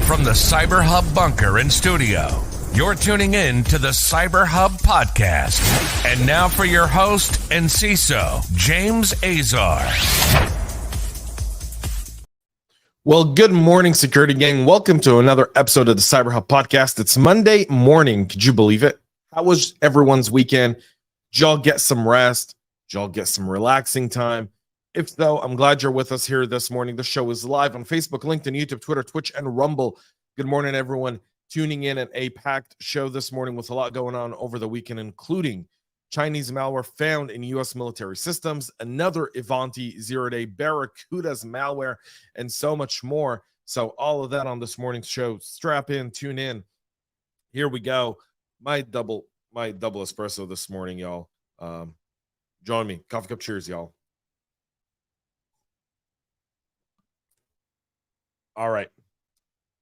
From the CyberHub bunker and studio, you're tuning in to the CyberHub Podcast. And now for your host and CISO, James Azar. Well, good morning, security gang. Welcome to another episode of the CyberHub Podcast. It's Monday morning. Could you believe it? How was everyone's weekend? Did y'all get some rest? Did y'all get some relaxing time? If so, I'm glad you're with us here this morning. The show is live on Facebook, LinkedIn, YouTube, Twitter, Twitch, and Rumble. Good morning, everyone. Tuning in at a packed show this morning with a lot going on over the weekend, including Chinese malware found in U.S. military systems, another Ivanti Zeroday, Barracuda's malware, and so much more. So all of that on this morning's show. Strap in, tune in. Here we go. My double espresso this morning, y'all. Join me. Coffee cup cheers, y'all. All right.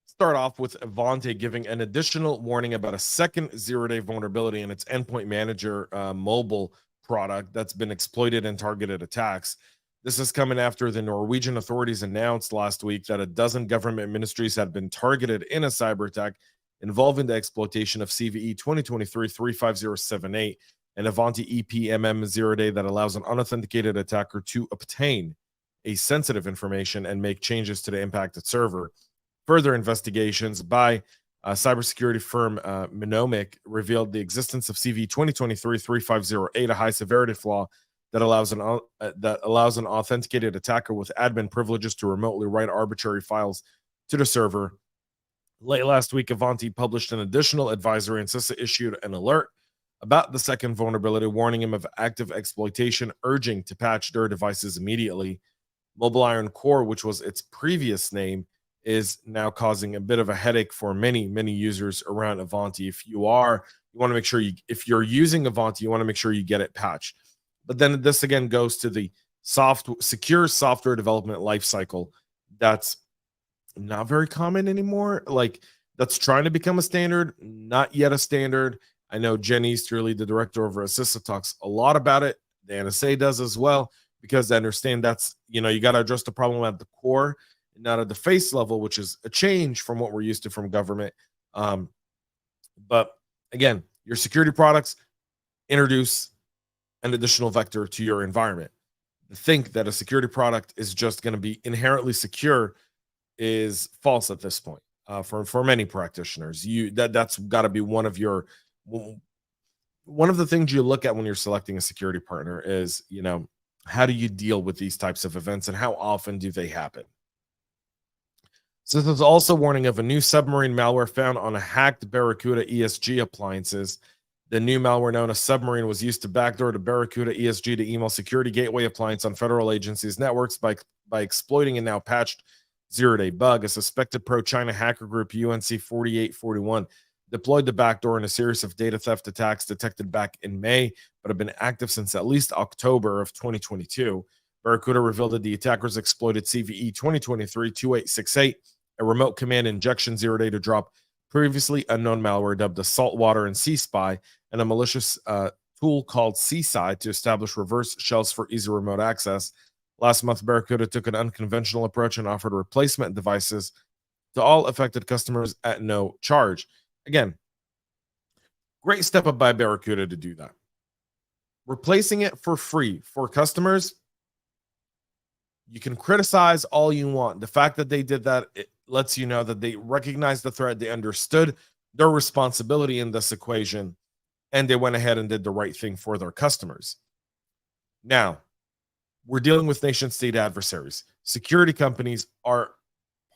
Start off with Ivanti giving an additional warning about a second zero-day vulnerability in its Endpoint Manager mobile product that's been exploited in targeted attacks. This is coming after the Norwegian authorities announced last week that a dozen government ministries had been targeted in a cyber attack involving the exploitation of CVE 2023-35078, an Ivanti EPMM zero-day that allows an unauthenticated attacker to obtain a sensitive information and make changes to the impacted server. Further investigations by cybersecurity firm Mnemonic revealed the existence of CVE 2023-3508, a high-severity flaw that allows an authenticated attacker with admin privileges to remotely write arbitrary files to the server. Late last week, Ivanti published an additional advisory, and CISA issued an alert about the second vulnerability, warning him of active exploitation, urging to patch their devices immediately. Mobile Iron Core, which was its previous name, is now causing a bit of a headache for many users around Ivanti. If you're using Ivanti, you want to make sure you get it patched. But then this again goes to the secure software development lifecycle that's not very common anymore. Like, that's trying to become a standard, not yet a standard. I know Jen Easterly, the director over at CISA, talks a lot about it. The NSA does as well, because I understand that's, you got to address the problem at the core, not at the face level, which is a change from what we're used to from government. But again, your security products introduce an additional vector to your environment. To think that a security product is just going to be inherently secure is false at this point. For many practitioners, that's got to be one of the things you look at when you're selecting a security partner is, how do you deal with these types of events and how often do they happen? So this is also warning of a new Submarine malware found on a hacked Barracuda ESG appliances. The new malware known as Submarine was used to backdoor the Barracuda ESG to email security gateway appliance on federal agencies' networks by exploiting a now patched zero-day bug. A suspected pro-China hacker group, UNC 4841, deployed the backdoor in a series of data theft attacks detected back in May, but have been active since at least October of 2022. Barracuda revealed that the attackers exploited CVE 2023-2868, a remote command injection zero-day to drop previously unknown malware dubbed the Saltwater and Sea Spy, and a malicious tool called Seaside to establish reverse shells for easy remote access. Last month, Barracuda took an unconventional approach and offered replacement devices to all affected customers at no charge. Again, great step up by Barracuda to do that. Replacing it for free for customers, you can criticize all you want. The fact that they did that, it lets you know that they recognized the threat, they understood their responsibility in this equation, and they went ahead and did the right thing for their customers. Now, we're dealing with nation-state adversaries. Security companies are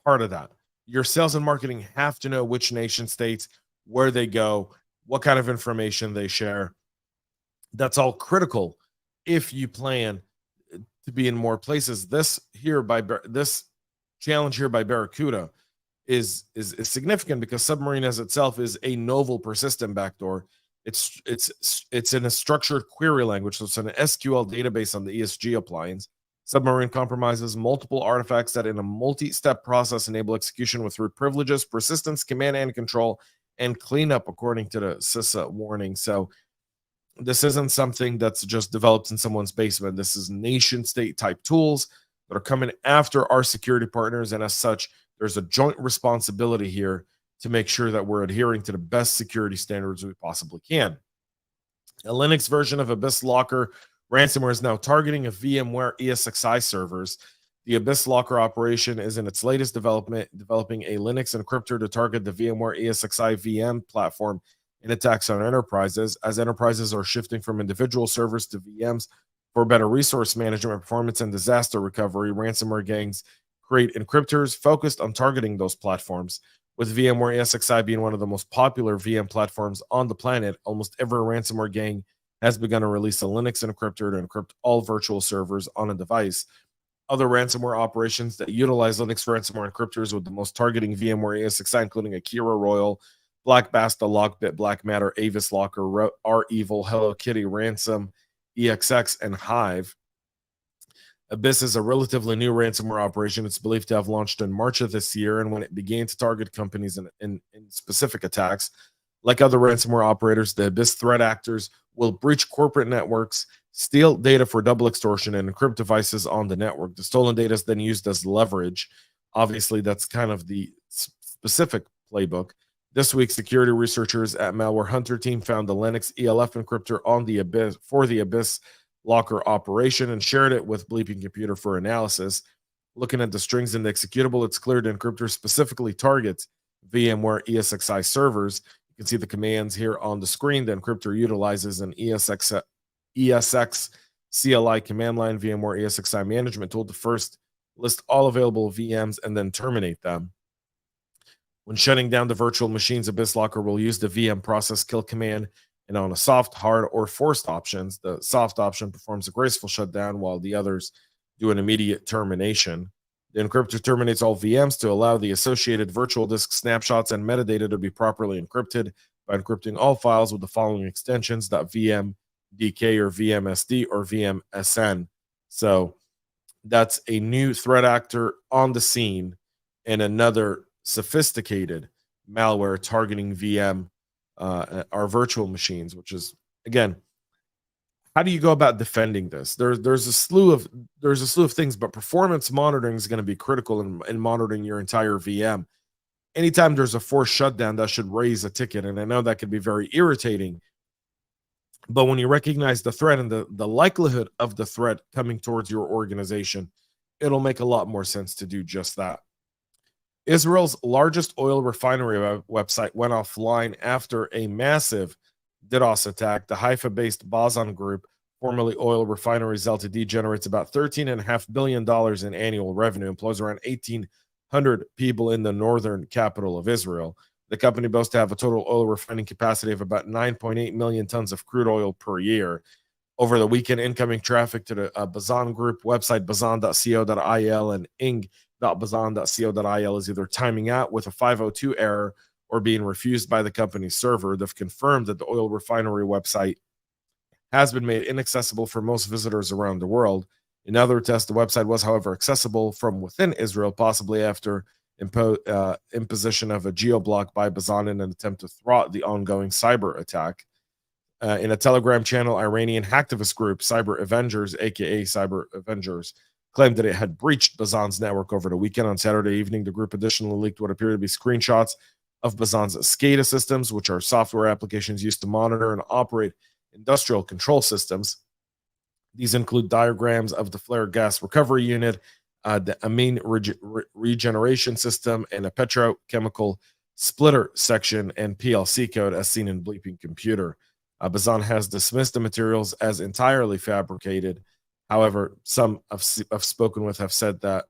part of that. Your sales and marketing have to know which nation states, where they go, what kind of information they share. That's all critical if you plan to be in more places. This challenge here by Barracuda is significant because Submarine as itself is a novel persistent backdoor. It's in a structured query language, so it's an SQL database on the ESG appliance. Submarine compromises multiple artifacts that in a multi-step process enable execution with root privileges, persistence, command and control, and cleanup, according to the CISA warning. So this isn't something that's just developed in someone's basement. This is nation state type tools that are coming after our security partners. And as such, there's a joint responsibility here to make sure that we're adhering to the best security standards we possibly can. A Linux version of Abyss Locker ransomware is now targeting a VMware ESXi servers. The Abyss Locker operation is in its latest development, developing a Linux encryptor to target the VMware ESXi VM platform in attacks on enterprises. As enterprises are shifting from individual servers to VMs for better resource management, performance, and disaster recovery, ransomware gangs create encryptors focused on targeting those platforms. With VMware ESXi being one of the most popular VM platforms on the planet, almost every ransomware gang has begun to release a Linux encryptor to encrypt all virtual servers on a device. Other ransomware operations that utilize Linux ransomware encryptors with the most targeting VMware ESXi, including Akira Royal, Black Basta, Lockbit, Black Matter, Avis Locker, R-Evil, Hello Kitty, Ransom, EXX, and Hive. Abyss is a relatively new ransomware operation. It's believed to have launched in March of this year, and when it began to target companies in specific attacks, like other ransomware operators, the Abyss threat actors will breach corporate networks, steal data for double extortion, and encrypt devices on the network. The stolen data is then used as leverage. Obviously, that's kind of the specific playbook. This week, security researchers at Malware Hunter team found the Linux ELF encryptor on the Abyss for the Abyss Locker operation and shared it with Bleeping Computer for analysis. Looking at the strings in the executable, it's clear the encryptor specifically targets VMware ESXi servers. You can see the commands here on the screen. The encryptor utilizes an ESX CLI command line VMware ESXi management tool to first list all available VMs and then terminate them. When shutting down the virtual machines, Abyss Locker will use the VM process kill command, and on a soft, hard, or forced options, the soft option performs a graceful shutdown while the others do an immediate termination. The encryptor terminates all VMs to allow the associated virtual disk snapshots and metadata to be properly encrypted by encrypting all files with the following extensions: .vmdk or vmsd or vmsn. So that's a new threat actor on the scene and another sophisticated malware targeting VM, our virtual machines, which is, again, how do you go about defending this? There's a slew of things, but performance monitoring is going to be critical in monitoring your entire VM. Anytime there's a forced shutdown, that should raise a ticket, and I know that can be very irritating. But when you recognize the threat and the likelihood of the threat coming towards your organization, it'll make a lot more sense to do just that. Israel's largest oil refinery website went offline after a massive DDoS attack. The Haifa-based Bazan Group, formerly Oil Refineries Ltd., generates about $13.5 billion in annual revenue, employs around 1,800 people in the northern capital of Israel. The company boasts to have a total oil refining capacity of about 9.8 million tons of crude oil per year. Over the weekend, incoming traffic to the Bazan Group website, bazan.co.il, and ing.bazan.co.il is either timing out with a 502 error or being refused by the company's server. They've confirmed that the oil refinery website has been made inaccessible for most visitors around the world. In other tests, the website was, however, accessible from within Israel, possibly after imposition of a geoblock by Bazan in an attempt to thwart the ongoing cyber attack. In a Telegram channel, Iranian hacktivist group Cyber Avengers, aka Cyber Avengers, claimed that it had breached Bazan's network over the weekend. On Saturday evening, the group additionally leaked what appeared to be screenshots of Bazan's SCADA systems, which are software applications used to monitor and operate industrial control systems. These include diagrams of the flare gas recovery unit, the amine regeneration system, and a petrochemical splitter section and PLC code as seen in Bleeping Computer. Bazan has dismissed the materials as entirely fabricated. However, some I've spoken with have said that,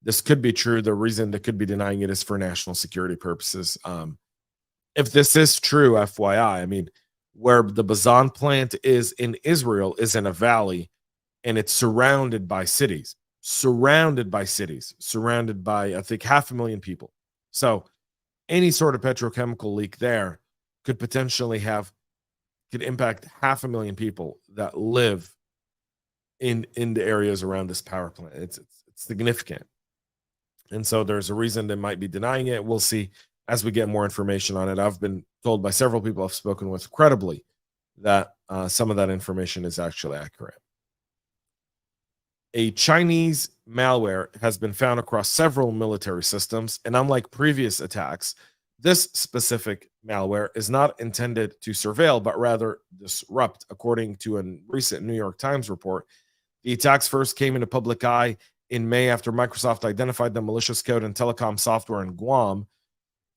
this could be true. The reason they could be denying it is for national security purposes. If this is true, FYI, where the Bazan plant is in Israel is in a valley, and it's surrounded by cities, surrounded by, I think, 500,000 people. So any sort of petrochemical leak there could potentially could impact 500,000 people that live in the areas around this power plant. It's significant. And so there's a reason they might be denying it. We'll see as we get more information on it. I've been told by several people I've spoken with credibly that some of that information is actually accurate. A Chinese malware has been found across several military systems, and unlike previous attacks, this specific malware is not intended to surveil, but rather disrupt, according to a recent New York Times report. The attacks first came into public eye in May after Microsoft identified the malicious code and telecom software in Guam.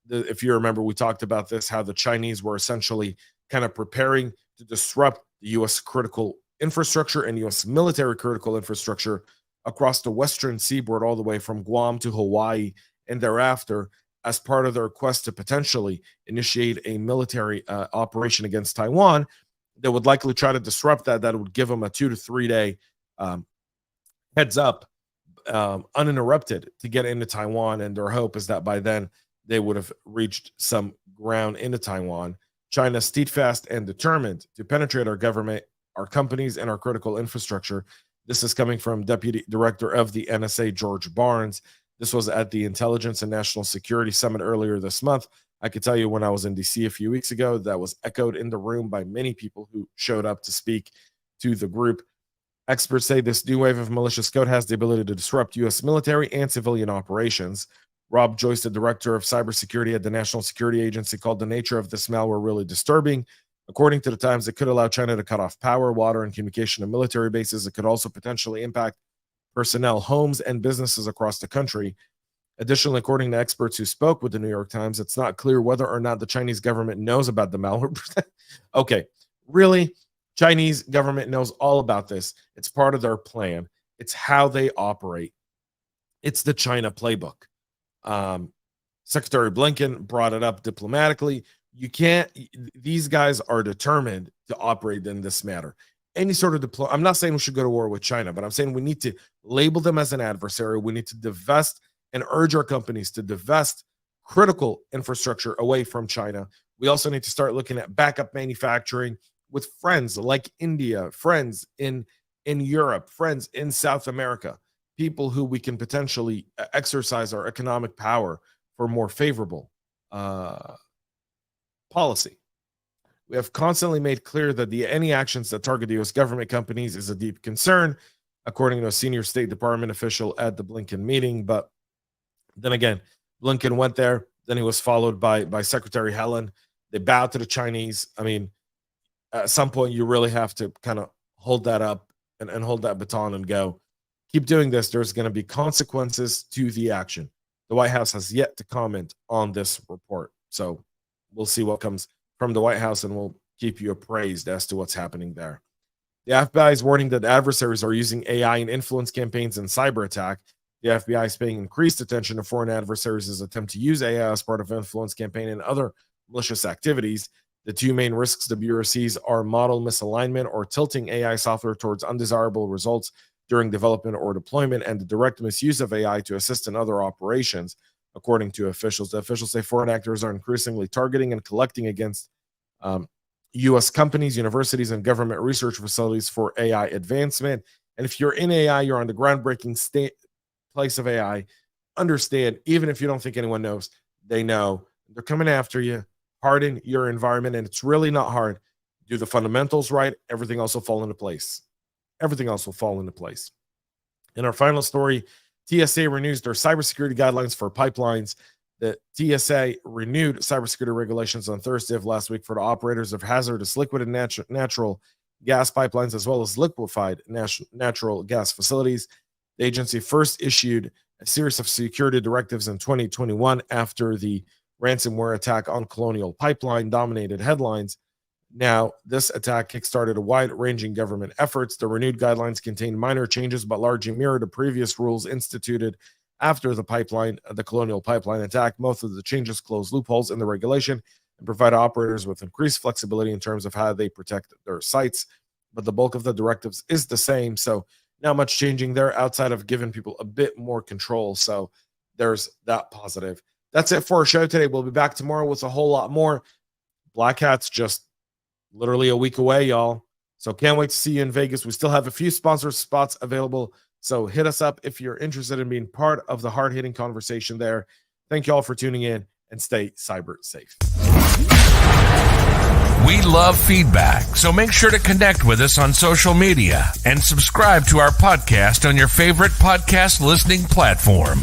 If you remember, we talked about this, how the Chinese were essentially kind of preparing to disrupt the U.S. critical infrastructure and U.S. military critical infrastructure across the western seaboard, all the way from Guam to Hawaii, and thereafter, as part of their quest to potentially initiate a military operation against Taiwan, they would likely try to disrupt that. That would give them a 2 to 3 day heads up, uninterrupted, to get into Taiwan. And their hope is that by then they would have reached some ground into Taiwan. China is steadfast and determined to penetrate our government, our companies, and our critical infrastructure. This is coming from Deputy Director of the NSA, George Barnes. This was at the Intelligence and National Security Summit earlier this month. I could tell you, when I was in DC a few weeks ago, that was echoed in the room by many people who showed up to speak to the group. Experts say this new wave of malicious code has the ability to disrupt U.S. military and civilian operations. Rob Joyce, the director of cybersecurity at the National Security Agency, called the nature of this malware really disturbing. According to the Times, it could allow China to cut off power, water, and communication to military bases. It could also potentially impact personnel, homes, and businesses across the country. Additionally, according to experts who spoke with the New York Times, it's not clear whether or not the Chinese government knows about the malware. Okay, really? Chinese government knows all about this. It's part of their plan. It's how they operate. It's the China playbook. Secretary Blinken brought it up diplomatically. These guys are determined to operate in this matter. Any sort of I'm not saying we should go to war with China, but I'm saying we need to label them as an adversary. We need to divest and urge our companies to divest critical infrastructure away from China. We also need to start looking at backup manufacturing with friends like India, friends in Europe, friends in South America, people who we can potentially exercise our economic power for more favorable policy. We have constantly made clear that any actions that target the U.S. government companies is a deep concern, according to a senior State Department official at the Blinken meeting. But then again, Blinken went there. Then he was followed by Secretary Helen. They bowed to the Chinese. I mean, at some point, you really have to kind of hold that up and hold that baton and go, keep doing this. There's going to be consequences to the action. The White House has yet to comment on this report. So we'll see what comes from the White House, and we'll keep you appraised as to what's happening there. The FBI is warning that adversaries are using AI in influence campaigns and cyber attack. The FBI is paying increased attention to foreign adversaries' attempt to use AI as part of influence campaign and other malicious activities. The two main risks the Bureau sees are model misalignment, or tilting AI software towards undesirable results during development or deployment, and the direct misuse of AI to assist in other operations, according to officials. The officials say foreign actors are increasingly targeting and collecting against U.S. companies, universities, and government research facilities for AI advancement. And if you're in AI, you're on the groundbreaking place of AI, understand, even if you don't think anyone knows, they know. They're coming after you. Harden your environment, and it's really not hard. Do the fundamentals right, everything else will fall into place. Everything else will fall into place. In our final story, TSA renews their cybersecurity guidelines for pipelines. The TSA renewed cybersecurity regulations on Thursday of last week for the operators of hazardous liquid and natural gas pipelines, as well as liquefied natural gas facilities. The agency first issued a series of security directives in 2021 after the ransomware attack on Colonial Pipeline dominated headlines. Now, this attack kickstarted a wide-ranging government efforts. The renewed guidelines contain minor changes, but largely mirror the previous rules instituted after the Colonial Pipeline attack. Most of the changes close loopholes in the regulation and provide operators with increased flexibility in terms of how they protect their sites. But the bulk of the directives is the same, so not much changing there outside of giving people a bit more control. So there's that positive. That's it for our show today. We'll be back tomorrow with a whole lot more. Black Hat's just literally a week away, y'all. So can't wait to see you in Vegas. We still have a few sponsor spots available. So hit us up if you're interested in being part of the hard-hitting conversation there. Thank you all for tuning in, and stay cyber safe. We love feedback, so make sure to connect with us on social media and subscribe to our podcast on your favorite podcast listening platform.